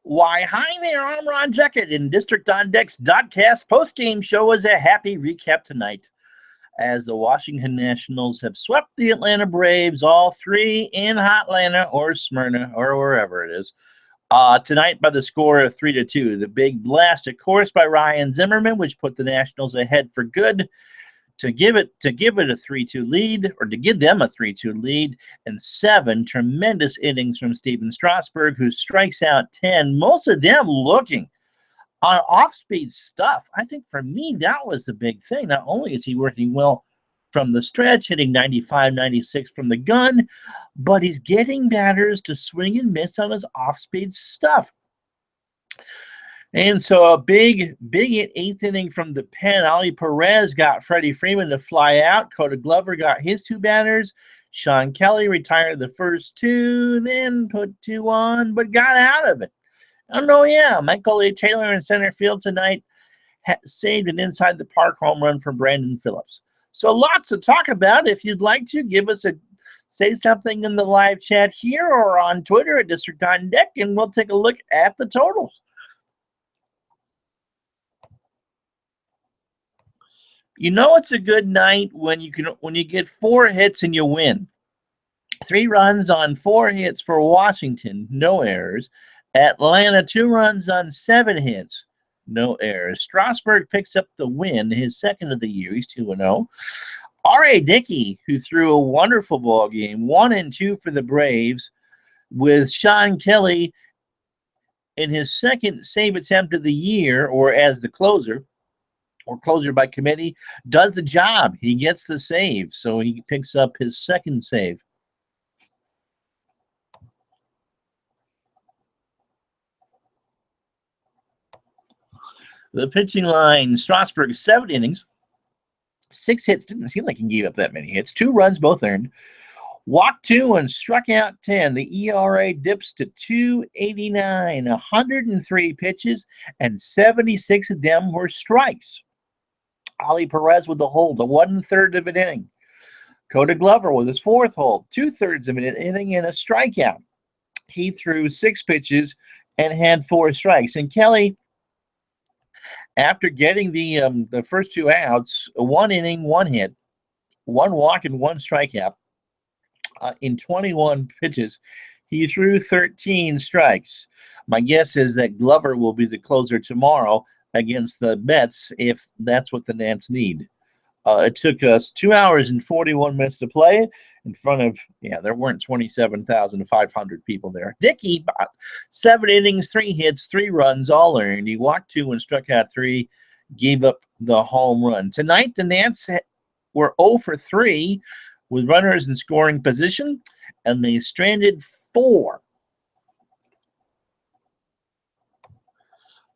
Why, hi there, I'm Ron Jeckett, and District on Deck's DoDCast postgame show is a happy recap tonight as the Washington Nationals have swept the Atlanta Braves, all three in Hotlanta or Smyrna or wherever it is, tonight by the score of 3-2. The big blast, of course, by Ryan Zimmerman, which put the Nationals ahead for good. To give it a 3-2 lead, or to give them a 3-2 lead, and 7 tremendous innings from Steven Strasburg, who strikes out 10, most of them looking on off-speed stuff. I think for me, that was the big thing. Not only is he working well from the stretch, hitting 95, 96 from the gun, but he's getting batters to swing and miss on his off-speed stuff. And so a big eighth inning from the pen. Ali Perez got Freddie Freeman to fly out. Coda Glover got his 2 batters. Sean Kelly retired the first 2, then put 2 on, but got out of it. Oh, no, yeah. Michael A. Taylor in center field tonight saved an inside the park home run from Brandon Phillips. So lots to talk about. If you'd like to, say something in the live chat here or on Twitter at District on Deck, and we'll take a look at the totals. You know it's a good night when you get 4 hits and you win. 3 runs on 4 hits for Washington, no errors. Atlanta, 2 runs on 7 hits, no errors. Strasburg picks up the win, his second of the year. He's 2-0. R.A. Dickey, who threw a wonderful ball game, 1-2 for the Braves, with Sean Kelly in his second save attempt of the year, or as the closer, or closer by committee, does the job. He gets the save, so he picks up his second save. The pitching line, Strasburg, 7 innings, 6 hits. Didn't seem like he gave up that many hits. 2 runs, both earned. Walked 2 and struck out 10. The ERA dips to 2.89, 103 pitches, and 76 of them were strikes. Ali Perez with the hold, 1/3 of an inning. Coda Glover with his 4th hold, 2/3 of an inning and a strikeout. He threw 6 pitches and had 4 strikes. And Kelly, after getting the first 2 outs, 1 inning, 1 hit, 1 walk, and 1 strikeout, in 21 pitches, he threw 13 strikes. My guess is that Glover will be the closer tomorrow against the Mets if that's what the Nats need. It took us 2 hours and 41 minutes to play in front of, there weren't 27,500 people there. Dickey, 7 innings, 3 hits, 3 runs, all earned. He walked 2 and struck out 3, gave up the home run. Tonight, the Nats were 0 for 3 with runners in scoring position, and they stranded 4.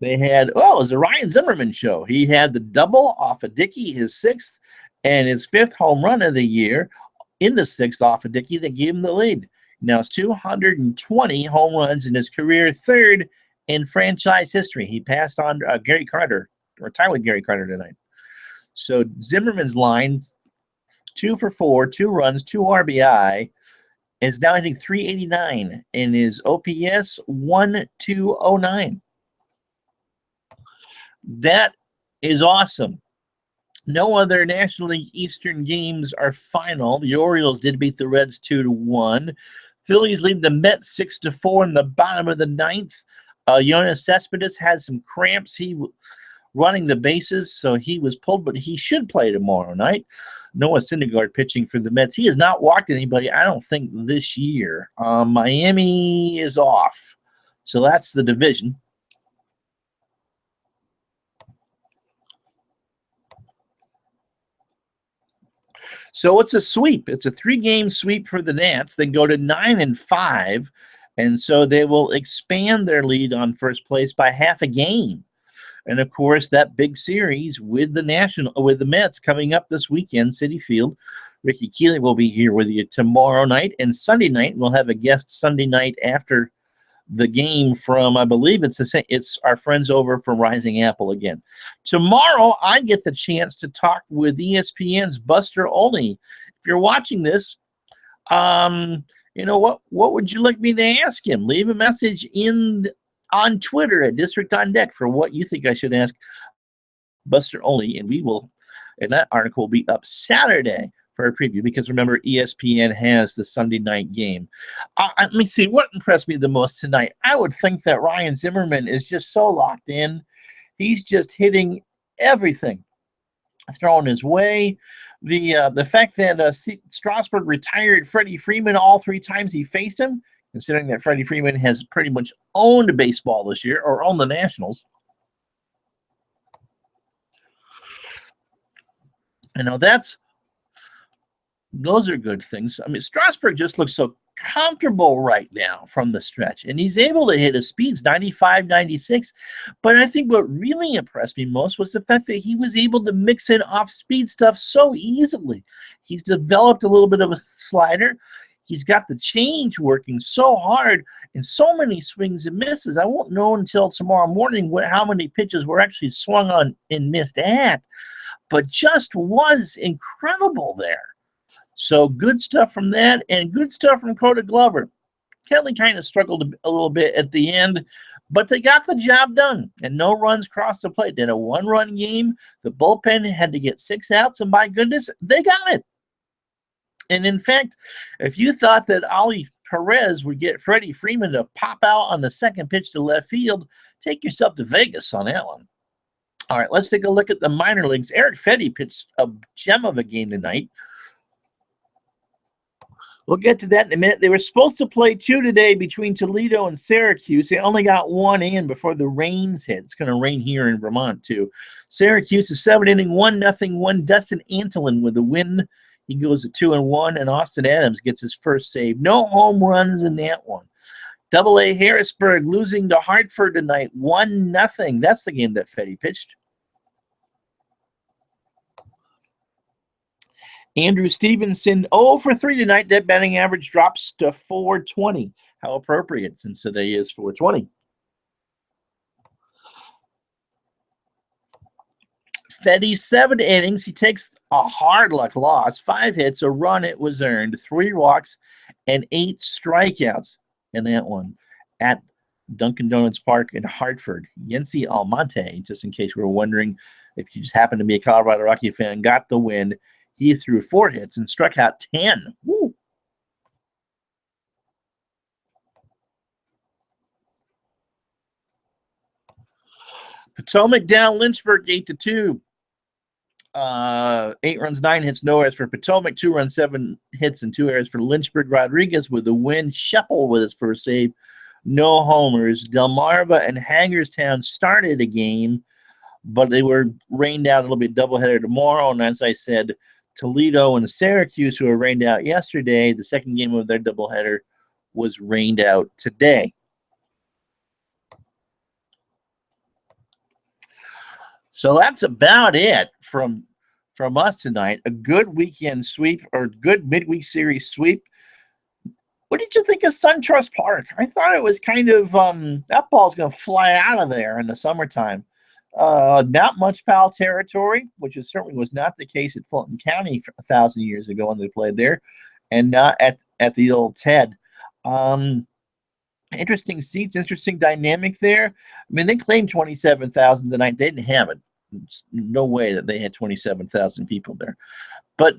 They had, it was the Ryan Zimmerman show. He had the double off of Dickey, his 6th, and his 5th home run of the year in the 6th off of Dickey that gave him the lead. Now it's 220 home runs in his career, 3rd in franchise history. He passed on Gary Carter, or tied with Gary Carter tonight. So Zimmerman's line, 2 for 4, 2 runs, 2 RBI, is now hitting 389 in his OPS 1.209. That is awesome. No other National League Eastern games are final. The Orioles did beat the Reds 2-1. Phillies lead the Mets 6-4 in the bottom of the 9th. Yoenis Cespedes had some cramps. He running the bases, so he was pulled, but he should play tomorrow night. Noah Syndergaard pitching for the Mets. He has not walked anybody, I don't think, this year. Miami is off, so that's the division. So it's a sweep. It's a 3-game sweep for the Nats. They go to 9-5, and so they will expand their lead on first place by half a game. And of course, that big series with the Mets coming up this weekend, Citi Field. Ricky Keeley will be here with you tomorrow night, and Sunday night we'll have a guest Sunday night after the game from, I believe it's our friends over from Rising Apple again. Tomorrow, I get the chance to talk with ESPN's Buster Olney. If you're watching this, what would you like me to ask him? Leave a message in on Twitter at District on Deck for what you think I should ask Buster Olney, and that article will be up Saturday for a preview, because remember, ESPN has the Sunday night game. Let me see, what impressed me the most tonight? I would think that Ryan Zimmerman is just so locked in. He's just hitting everything thrown his way. The fact that Strasburg retired Freddie Freeman all 3 times he faced him, considering that Freddie Freeman has pretty much owned baseball this year, or owned the Nationals. Those are good things. I mean, Strasburg just looks so comfortable right now from the stretch, and he's able to hit his speeds 95, 96. But I think what really impressed me most was the fact that he was able to mix in off-speed stuff so easily. He's developed a little bit of a slider. He's got the change working so hard, and so many swings and misses. I won't know until tomorrow morning how many pitches were actually swung on and missed at, but just was incredible there. So good stuff from that, and good stuff from Coda Glover. Kelly kind of struggled a little bit at the end, but they got the job done, and no runs crossed the plate. In a 1-run game, the bullpen had to get 6 outs, and by goodness, they got it. And in fact, if you thought that Ali Perez would get Freddie Freeman to pop out on the second pitch to left field, take yourself to Vegas on that one. All right, let's take a look at the minor leagues. Eric Fetty pitched a gem of a game tonight. We'll get to that in a minute. They were supposed to play 2 today between Toledo and Syracuse. They only got 1 in before the rains hit. It's going to rain here in Vermont, too. Syracuse is 7-inning, 1-0 win. Dustin Antolin with the win. He goes to 2-1, and Austin Adams gets his first save. No home runs in that one. AA Harrisburg losing to Hartford tonight, 1-0. That's the game that Fetty pitched. Andrew Stevenson, 0 for 3 tonight. That batting average drops to 420. How appropriate, since today is 420. Fetty, 7 innings. He takes a hard luck loss. 5 hits, a run it was earned, 3 walks, and 8 strikeouts in that one at Dunkin' Donuts Park in Hartford. Yency Almonte, just in case we were wondering if you just happen to be a Colorado Rocky fan, got the win. He threw 4 hits and struck out 10. Woo. Potomac down Lynchburg 8-2. 8 runs, 9 hits, no errors for Potomac. 2 runs, 7 hits, and 2 errors for Lynchburg. Rodriguez with the win. Sheppel with his first save. No homers. Delmarva and Hagerstown started a game, but they were rained out a little bit. Doubleheader tomorrow, and as I said, Toledo and Syracuse, who were rained out yesterday, the second game of their doubleheader was rained out today. So that's about it from us tonight. A good weekend sweep, or good midweek series sweep. What did you think of SunTrust Park? I thought it was kind of that ball's going to fly out of there in the summertime. Not much foul territory, which certainly was not the case at Fulton County 1,000 years ago when they played there, and not at the old Ted. Interesting seats, interesting dynamic there. I mean, they claimed 27,000 tonight. They didn't have it. It's no way that they had 27,000 people there. But,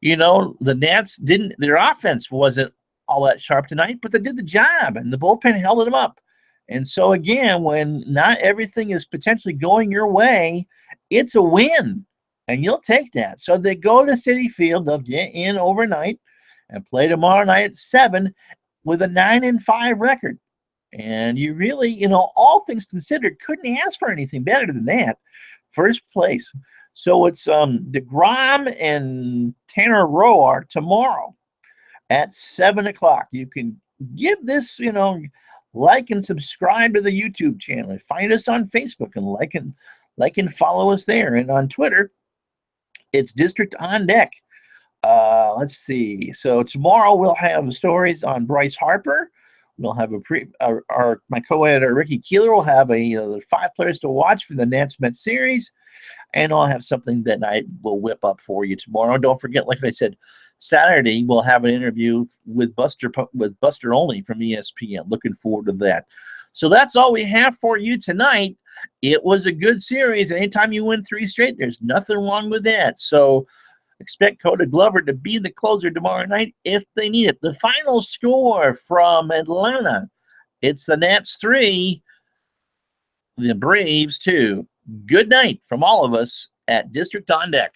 the Nats didn't, their offense wasn't all that sharp tonight, but they did the job, and the bullpen held them up. And so, again, when not everything is potentially going your way, it's a win, and you'll take that. So they go to Citi Field. They'll get in overnight and play tomorrow night at 7 with a 9-5 record. And you really, all things considered, couldn't ask for anything better than that. First place. So it's DeGrom and Tanner Roark tomorrow at 7 o'clock. You can give this, like and subscribe to the YouTube channel. Find us on Facebook and like and follow us there. And on Twitter, it's District on Deck. Let's see. So tomorrow we'll have stories on Bryce Harper. We'll have my co-editor Ricky Keeler will have a 5 players to watch for the Nats Mets series, and I'll have something that I will whip up for you tomorrow. Don't forget, like I said, Saturday we'll have an interview with Buster Olney from ESPN. Looking forward to that. So that's all we have for you tonight. It was a good series. Anytime you win 3 straight, there's nothing wrong with that. So expect Coda Glover to be the closer tomorrow night if they need it. The final score from Atlanta, it's the Nats 3, the Braves 2. Good night from all of us at District on Deck.